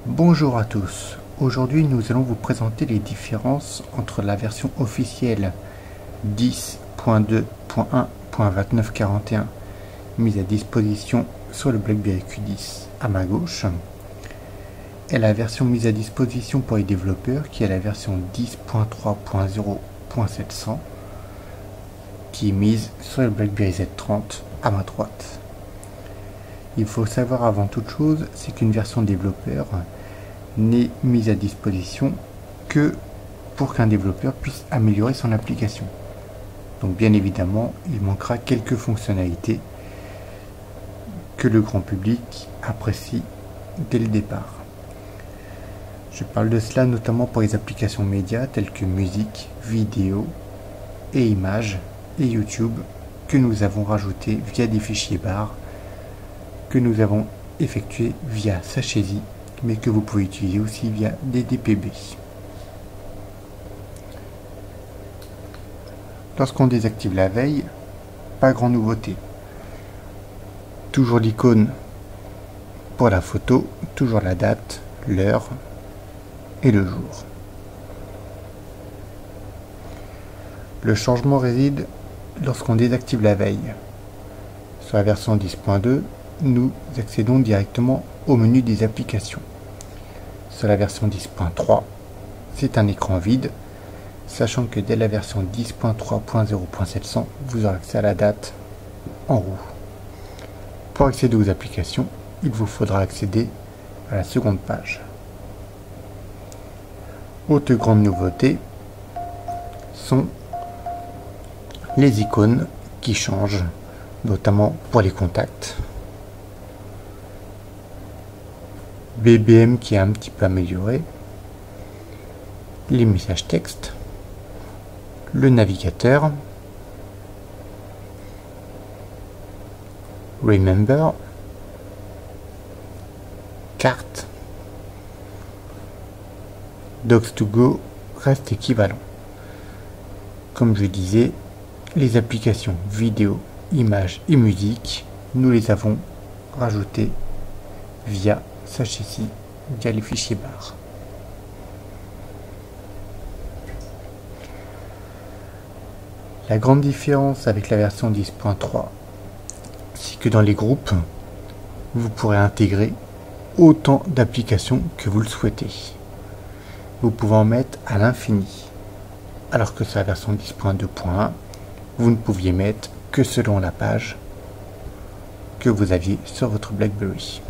Bonjour à tous, aujourd'hui nous allons vous présenter les différences entre la version officielle 10.2.1.2941 mise à disposition sur le BlackBerry Q10 à ma gauche et la version mise à disposition pour les développeurs qui est la version 10.3.0.700 qui est mise sur le BlackBerry Z30 à ma droite. Il faut savoir avant toute chose, c'est qu'une version développeur n'est mise à disposition que pour qu'un développeur puisse améliorer son application. Donc bien évidemment, il manquera quelques fonctionnalités que le grand public apprécie dès le départ. Je parle de cela notamment pour les applications médias telles que musique, vidéo et images et YouTube que nous avons rajouté via des fichiers bar que nous avons effectué via Sachesi, mais que vous pouvez utiliser aussi via des DPB. Lorsqu'on désactive la veille, pas grande nouveauté. Toujours l'icône pour la photo, toujours la date, l'heure et le jour. Le changement réside lorsqu'on désactive la veille. Sur la version 10.2, nous accédons directement au menu des applications. Sur la version 10.3, c'est un écran vide, sachant que dès la version 10.3.0.700, vous aurez accès à la date en roux. Pour accéder aux applications, il vous faudra accéder à la seconde page. Autre grande nouveauté sont les icônes qui changent, notamment pour les contacts. BBM qui est un petit peu amélioré, les messages texte, le navigateur, Remember, carte, Docs2Go reste équivalent. Comme je disais, les applications vidéo, images et musique, nous les avons rajoutées via Sachesi, via les fichiers bar. La grande différence avec la version 10.3, c'est que dans les groupes, vous pourrez intégrer autant d'applications que vous le souhaitez. Vous pouvez en mettre à l'infini, alors que sur la version 10.2.1, vous ne pouviez mettre que selon la page que vous aviez sur votre BlackBerry.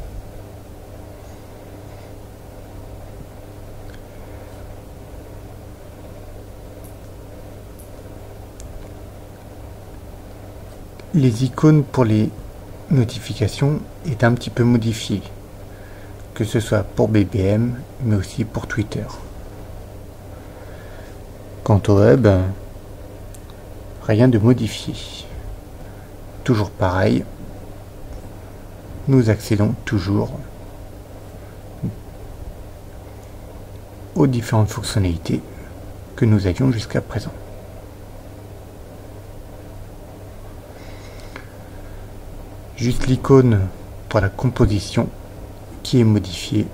Les icônes pour les notifications est un petit peu modifiées, que ce soit pour BBM, mais aussi pour Twitter. Quant au web, rien de modifié. Toujours pareil, nous accédons toujours aux différentes fonctionnalités que nous avions jusqu'à présent. Juste l'icône pour la composition qui est modifiée.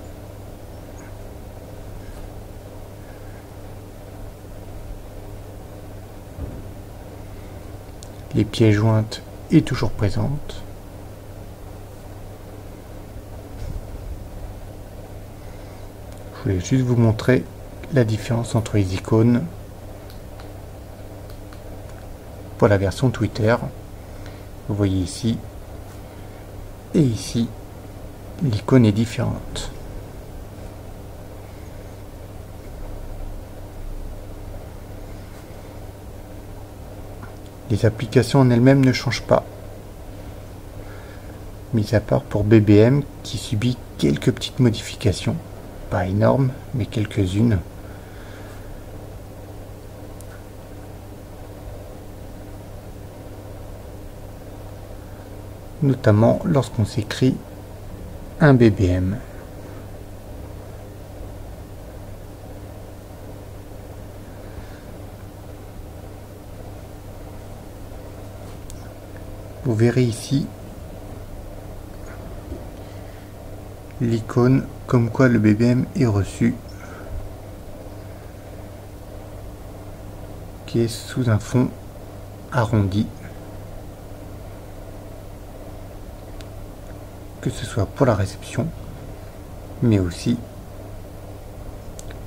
Les pièces jointes est toujours présente. Je voulais juste vous montrer la différence entre les icônes pour la version Twitter. Vous voyez ici et ici, l'icône est différente. Les applications en elles-mêmes ne changent pas, mis à part pour BBM qui subit quelques petites modifications, pas énormes, mais quelques-unes. Notamment lorsqu'on s'écrit un BBM. Vous verrez ici l'icône comme quoi le BBM est reçu, qui est sous un fond arrondi, que ce soit pour la réception, mais aussi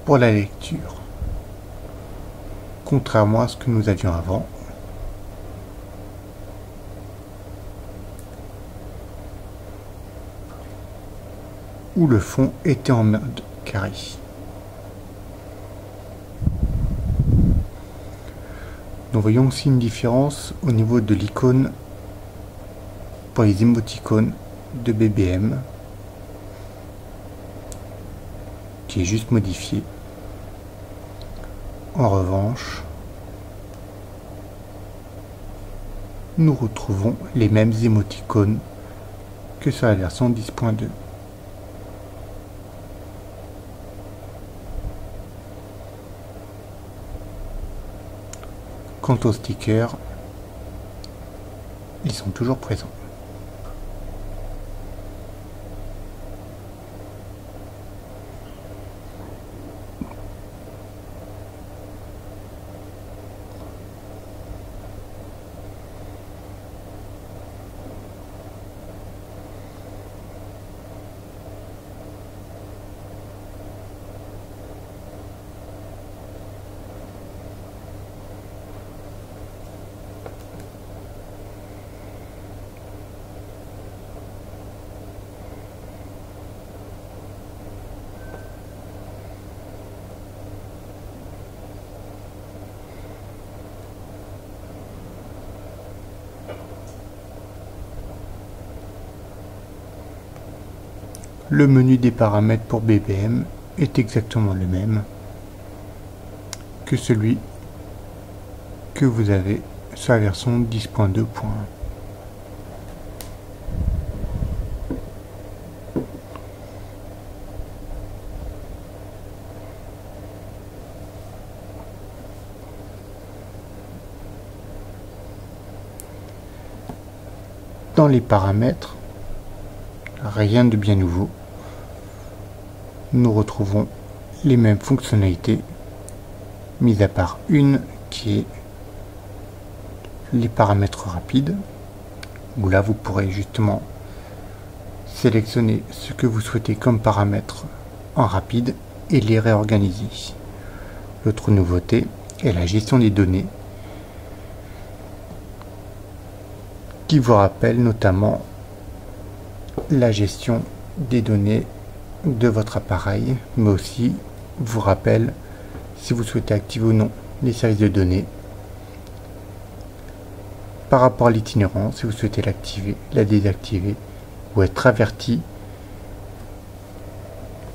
pour la lecture. Contrairement à ce que nous avions avant, où le fond était en mode carré. Nous voyons aussi une différence au niveau de l'icône pour les émoticônes de BBM, qui est juste modifié. En revanche, nous retrouvons les mêmes émoticônes que sur la version 10.2. Quant aux stickers, ils sont toujours présents. Le menu des paramètres pour BBM est exactement le même que celui que vous avez sur la version 10.2.1. Dans les paramètres, rien de bien nouveau. Nous retrouvons les mêmes fonctionnalités, mis à part une qui est les paramètres rapides, où là vous pourrez justement sélectionner ce que vous souhaitez comme paramètres en rapide et les réorganiser. L'autre nouveauté est la gestion des données, qui vous rappelle notamment la gestion des données de votre appareil, mais aussi vous rappelle si vous souhaitez activer ou non les services de données par rapport à l'itinérance, si vous souhaitez l'activer, la désactiver ou être averti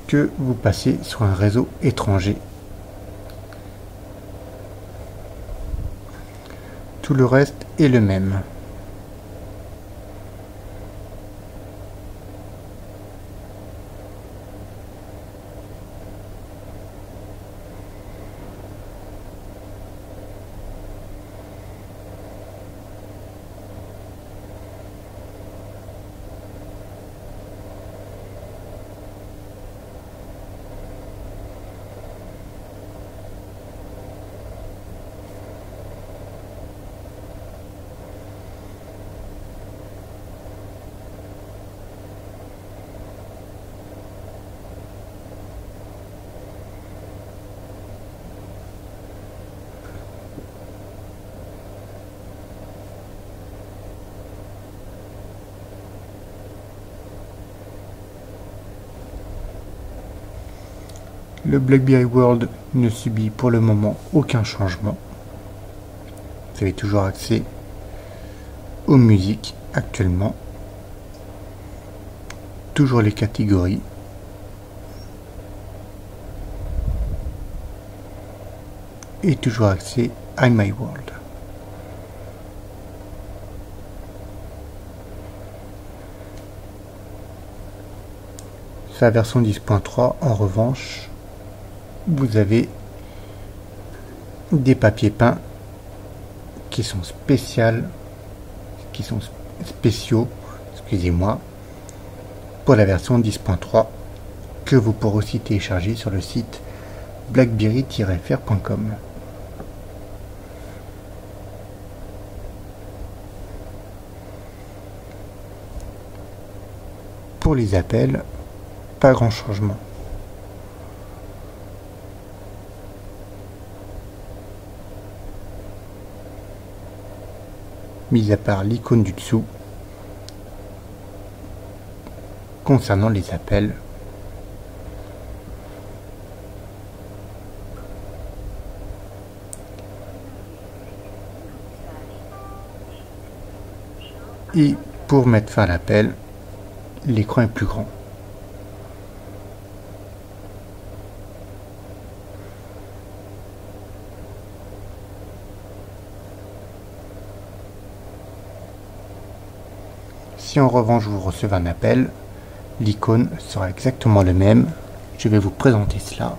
que vous passez sur un réseau étranger. Tout le reste est le même. Le BlackBerry World ne subit pour le moment aucun changement. Vous avez toujours accès aux musiques actuellement. Toujours les catégories. Et toujours accès à MyWorld. Sur la version 10.3, en revanche, vous avez des papiers peints qui sont spéciaux, excusez-moi, pour la version 10.3 que vous pourrez aussi télécharger sur le site blackberry-fr.com. Pour les appels, pas grand changement. Mis à part l'icône du dessous concernant les appels. Et pour mettre fin à l'appel, l'écran est plus grand. Si en revanche vous recevez un appel, l'icône sera exactement le même. Je vais vous présenter cela.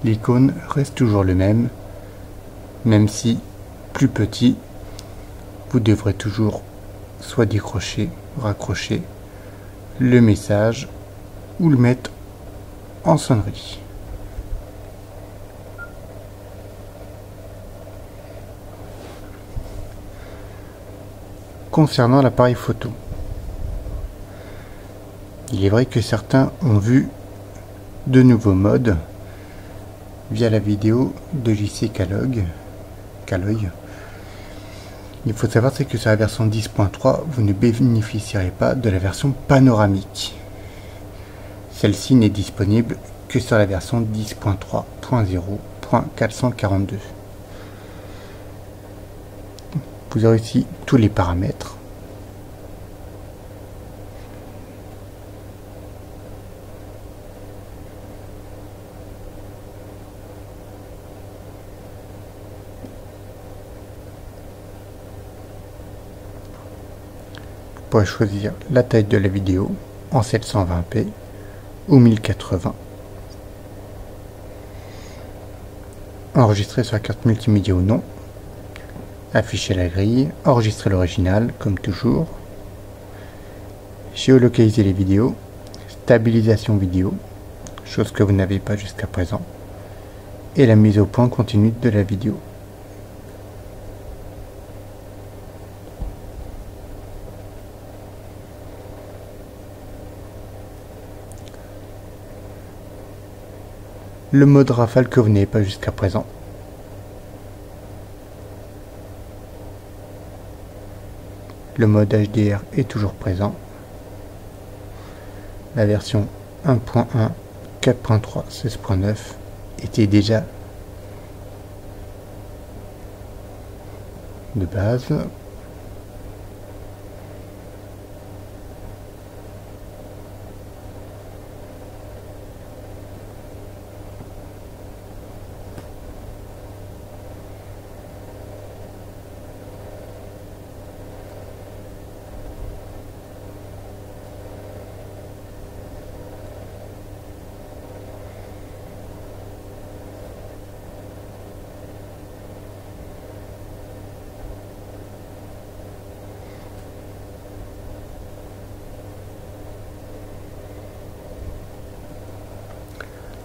L'icône reste toujours le même si plus petit. Vous devrez toujours soit décrocher, raccrocher le message ou le mettre en sonnerie. Concernant l'appareil photo, il est vrai que certains ont vu de nouveaux modes via la vidéo de JC Caloy. Il faut savoir que sur la version 10.3, vous ne bénéficierez pas de la version panoramique. Celle-ci n'est disponible que sur la version 10.3.0.442. Vous aurez ici tous les paramètres. Vous pourrez choisir la taille de la vidéo en 720p ou 1080. Enregistrer sur la carte multimédia ou non. Afficher la grille, enregistrer l'original comme toujours. Géolocaliser les vidéos. Stabilisation vidéo, chose que vous n'avez pas jusqu'à présent. Et la mise au point continue de la vidéo. Le mode rafale que vous n'avez pas jusqu'à présent. Le mode HDR est toujours présent. La version 1.1, 4.3, 16.9 était déjà de base.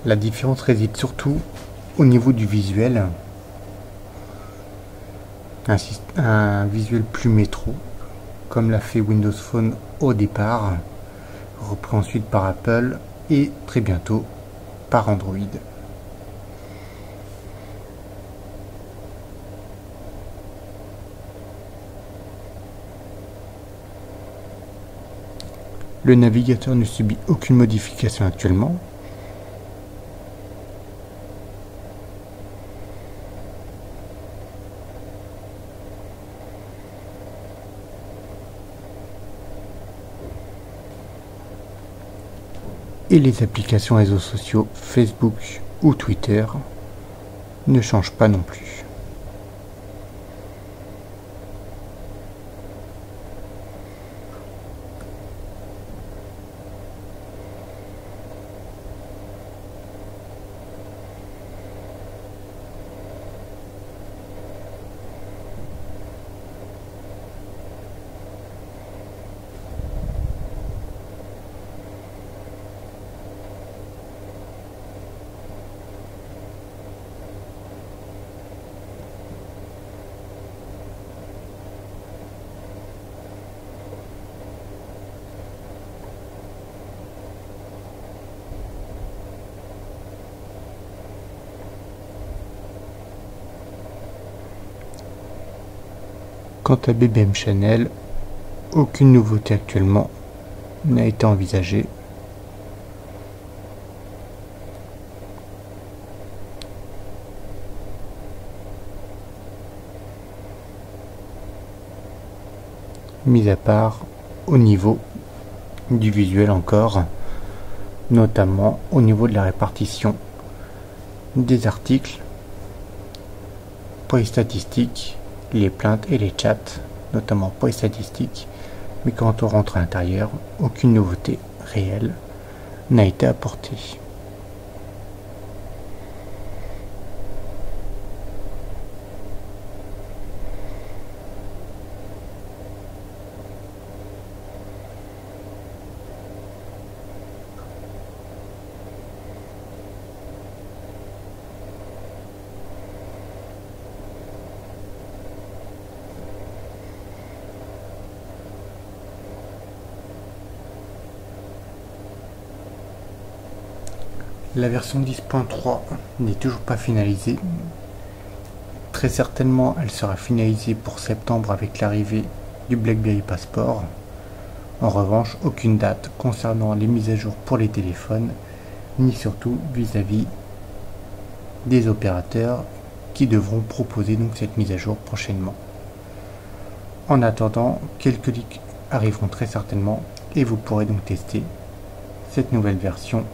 La différence réside surtout au niveau du visuel. Un visuel plus métro, comme l'a fait Windows Phone au départ, repris ensuite par Apple et très bientôt par Android. Le navigateur ne subit aucune modification actuellement. Et les applications réseaux sociaux Facebook, ou Twitter ne change pas non plus. Quant à BBM Channel, aucune nouveauté actuellement n'a été envisagée. Mis à part au niveau du visuel encore, notamment au niveau de la répartition des articles pour les statistiques, les plaintes et les chats, notamment pour les statistiques, mais quand on rentre à l'intérieur, aucune nouveauté réelle n'a été apportée. La version 10.3 n'est toujours pas finalisée. Très certainement, elle sera finalisée pour septembre avec l'arrivée du BlackBerry Passport. En revanche, aucune date concernant les mises à jour pour les téléphones, ni surtout vis-à-vis des opérateurs qui devront proposer donc cette mise à jour prochainement. En attendant, quelques leaks arriveront très certainement et vous pourrez donc tester cette nouvelle version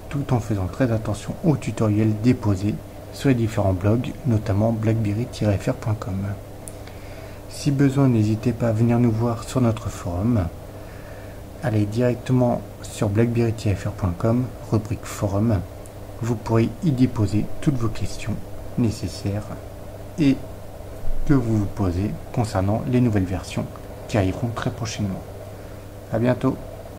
tout en faisant très attention aux tutoriels déposés sur les différents blogs, notamment blackberry-fr.com. Si besoin, n'hésitez pas à venir nous voir sur notre forum. Allez directement sur blackberry-fr.com, rubrique forum. Vous pourrez y déposer toutes vos questions nécessaires et que vous vous posez concernant les nouvelles versions qui arriveront très prochainement. À bientôt.